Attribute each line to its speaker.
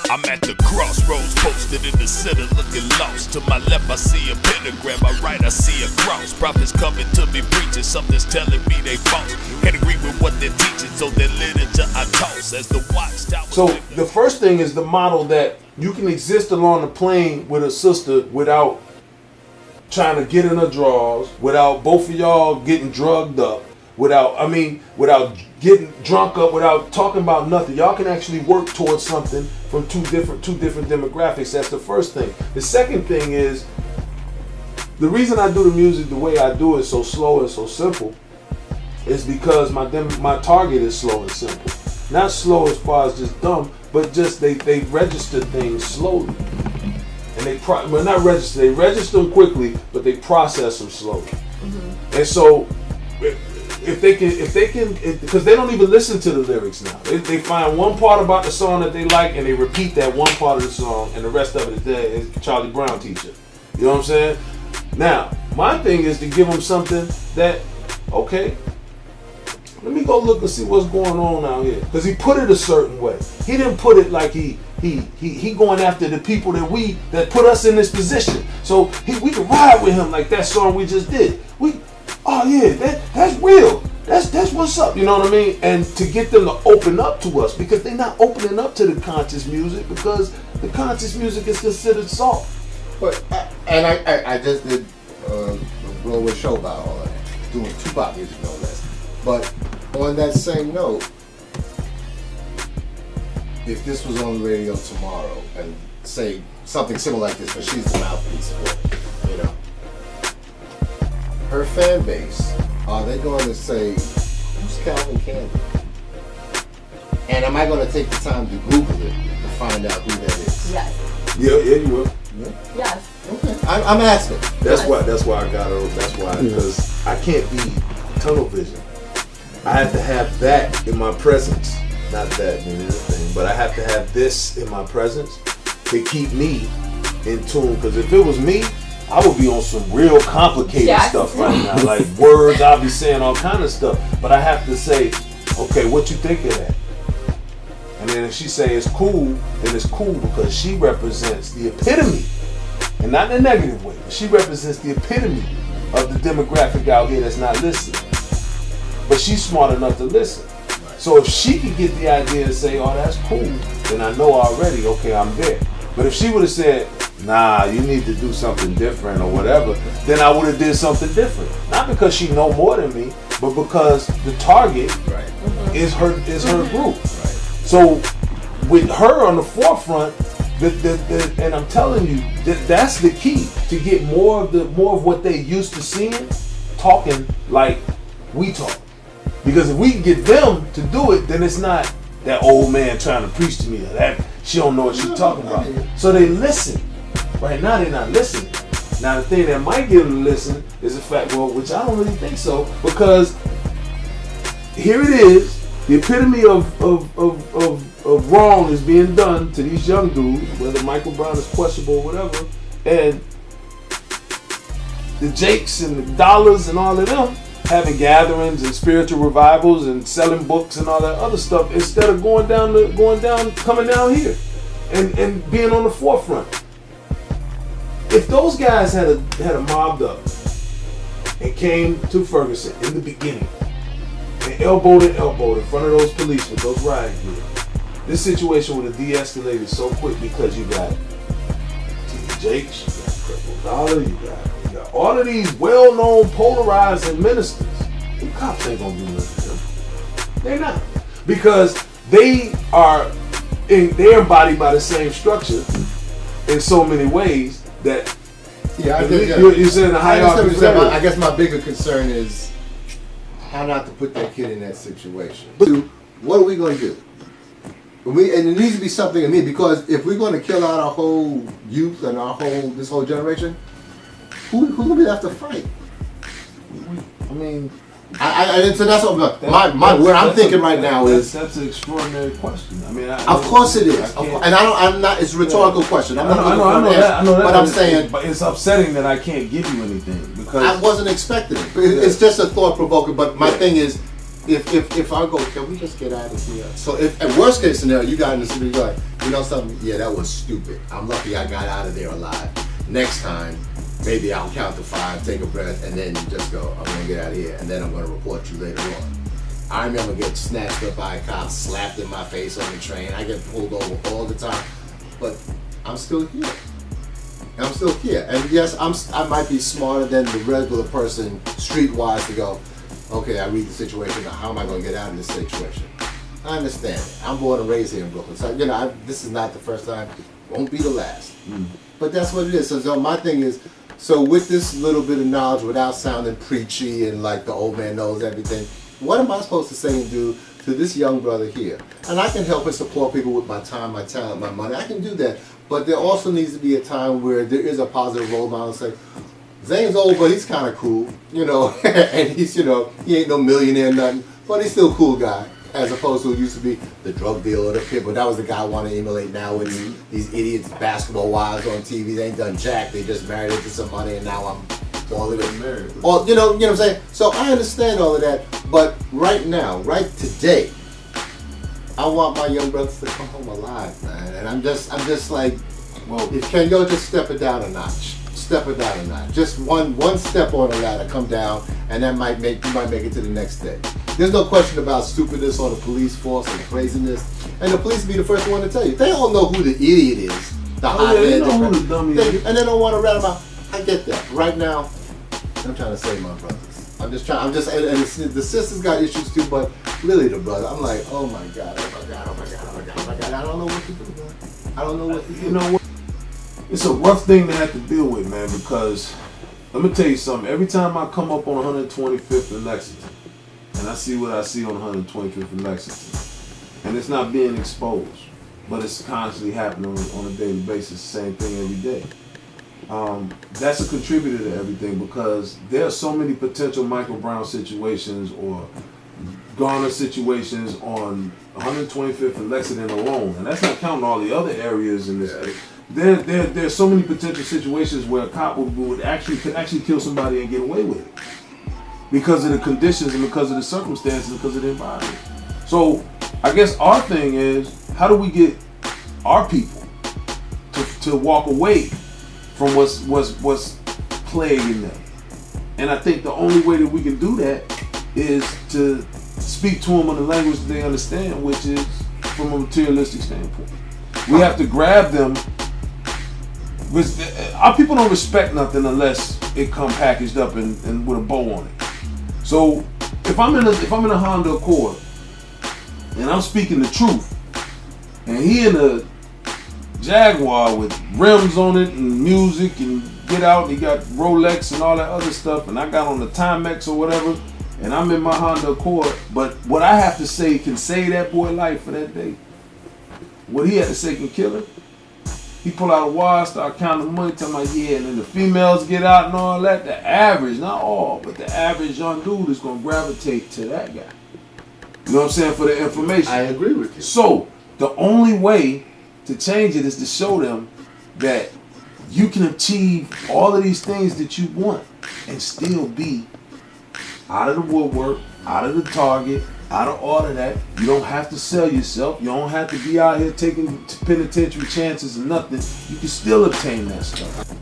Speaker 1: I'm at the crossroads, posted in the center, looking lost. To my left, I see a pentagram. My right, I see a cross. Prophets coming to me, preaching. Something's telling me they false. Can't agree with what they're teaching, so their literature I toss as the watchtower.
Speaker 2: So the first thing is the model that you can exist along the plane with a sister without trying to get in her drawers, without both of y'all getting drugged up, without getting drunk up, without talking about nothing. Y'all can actually work towards something from two different demographics. That's the first thing. The second thing is, the reason I do the music the way I do it, so slow and so simple, is because my target is slow and simple. Not slow as far as just dumb, but just they register things slowly. And they register them quickly, but they process them slowly. Mm-hmm. And so if they can, because they don't even listen to the lyrics now. They find one part about the song that they like, and they repeat that one part of the song, and the rest of it is Charlie Brown teacher. You know what I'm saying? Now, my thing is to give them something that, okay, let me go look and see what's going on out here. Because he put it a certain way. He didn't put it like he going after the people that put us in this position. So we can ride with him like that song we just did. That's real. That's what's up. You know what I mean? And to get them to open up to us, because they're not opening up to the conscious music, because the conscious music is considered soft.
Speaker 3: But I just did a Broadway show about all that, doing Tupac music, no less. But on that same note, if this was on the radio tomorrow and say something similar like this, but she's the mouthpiece for it, you know, her fan base, are they going to say, who's Calvin Candy? And am I going to take the time to Google it to find out who that is?
Speaker 4: Yes.
Speaker 2: Yeah, you will.
Speaker 3: Yeah?
Speaker 4: Yes.
Speaker 3: Okay. I'm asking.
Speaker 2: That's why I got her. That's why, because I can't be tunnel vision. I have to have that in my presence. Not that mean anything, but I have to have this in my presence to keep me in tune. Because if it was me, I would be on some real complicated stuff right now. Like words, I'll be saying all kind of stuff. But I have to say, okay, what you think of that? And then if she say it's cool, then it's cool because she represents the epitome. And not in a negative way, but she represents the epitome of the demographic out here that's not listening. But she's smart enough to listen. So if she could get the idea and say, oh, that's cool, then I know already, okay, I'm there. But if she would have said, nah, you need to do something different or whatever, then I would have did something different. Not because she know more than me, but because the target is her group. Right. So with her on the forefront, and I'm telling you, that's the key to get more of what they used to seeing, talking like we talk. Because if we can get them to do it, then it's not that old man trying to preach to me or that she don't know what she's talking about. So they listen. Right now they're not listening. Now the thing that might get them to listen is the fact, which I don't really think so, because here it is, the epitome of wrong is being done to these young dudes, whether Michael Brown is questionable or whatever, and the Jakes and the Dollars and all of them having gatherings and spiritual revivals and selling books and all that other stuff instead of coming down here and being on the forefront. If those guys had a mobbed up and came to Ferguson in the beginning and elbow to elbow in front of those police with those riot gear, this situation would have de-escalated so quick because you got T.D. Jakes, you got Creflo Dollar, you got all of these well-known polarizing ministers. The cops ain't gonna do nothing to them. They're not, because they're embodied by the same structure in so many ways that you're saying the hierarchy.
Speaker 3: I guess my bigger concern is how not to put that kid in that situation. But what are we going to do? And it needs to be something in me, because if we're going to kill out our whole youth and this whole generation, who's going to be left to fight?
Speaker 2: I mean,
Speaker 3: so that's what what I'm thinking right now is
Speaker 2: that's an extraordinary question. I mean,
Speaker 3: of course it is, and I'm not. It's a rhetorical question. I'm not.
Speaker 2: I know that.
Speaker 3: But I'm saying,
Speaker 2: but it's upsetting that I can't give you anything because
Speaker 3: I wasn't expecting it. It's just a thought provoking. But my thing is, if I go, can we just get out of here? So if at worst case scenario, you got in the city, you're like, you know something? Yeah, that was stupid. I'm lucky I got out of there alive. Next time, maybe I'll count to 5, take a breath, and then just go, I'm gonna get out of here, and then I'm gonna report you later on. I remember getting snatched up by a cop, slapped in my face on the train. I get pulled over all the time, but I'm still here. I'm still here. And yes, I might be smarter than the regular person, streetwise, to go, okay, I read the situation, now how am I going to get out of this situation? I understand it. I'm born and raised here in Brooklyn. So, this is not the first time. Won't be the last. But that's what it is. So my thing is, so with this little bit of knowledge, without sounding preachy and like the old man knows everything, what am I supposed to say and do to this young brother here? And I can help and support people with my time, my talent, my money. I can do that. But there also needs to be a time where there is a positive role model and say, Zane's old, but he's kind of cool, and he's, he ain't no millionaire, nothing, but he's still a cool guy, as opposed to who used to be the drug dealer, the kid, but that was the guy I want to emulate now with these idiots, basketball wives on TV. They ain't done jack, they just married into some money, and now I'm all of it married. You know what I'm saying? So I understand all of that, but right now, right today, I want my young brothers to come home alive, man, and I'm just like, well, if can y'all just step it down a notch? Step it down a notch. Just one step on the ladder, come down, and that might make it to the next day. There's no question about stupidness on the police force and craziness, and the police be the first one to tell you. They all know who the idiot is, the
Speaker 2: they know who the dummy is,
Speaker 3: and they don't want to rat them out. I get that. Right now, I'm trying to save my brothers. And the sisters got issues too, but really the brother, I'm like, oh my God, I don't know what to do, man. I don't know what to do.
Speaker 2: You know what? It's a rough thing to have to deal with, man, because let me tell you something. Every time I come up on 125th and Lexington, and I see what I see on 125th and Lexington, and it's not being exposed, but it's constantly happening on a daily basis, same thing every day. That's a contributor to everything, because there are so many potential Michael Brown situations or Garner situations on 125th and Lexington alone, and that's not counting all the other areas in this area. There's so many potential situations where a cop could actually kill somebody and get away with it because of the conditions and because of the circumstances, because of the environment. So I guess our thing is, how do we get our people to walk away from what's plaguing them? And I think the only way that we can do that is to speak to them in the language that they understand, which is from a materialistic standpoint. We have to grab them. Our people don't respect nothing unless it come packaged up and with a bow on it. So if I'm in a Honda Accord and I'm speaking the truth, and he in a Jaguar with rims on it and music and get out, and he got Rolex and all that other stuff, and I got on the Timex or whatever, and I'm in my Honda Accord, but what I have to say can save that boy life for that day. What he had to say can kill him. He pull out a wire, start counting the money, tell me, yeah, and then the females get out and all that. The average, not all, but the average young dude is going to gravitate to that guy. You know what I'm saying? For the information.
Speaker 3: I agree with you.
Speaker 2: So, the only way to change it is to show them that you can achieve all of these things that you want and still be out of the woodwork, out of the Target, out of all of that. You don't have to sell yourself. You don't have to be out here taking penitentiary chances and nothing. You can still obtain that stuff.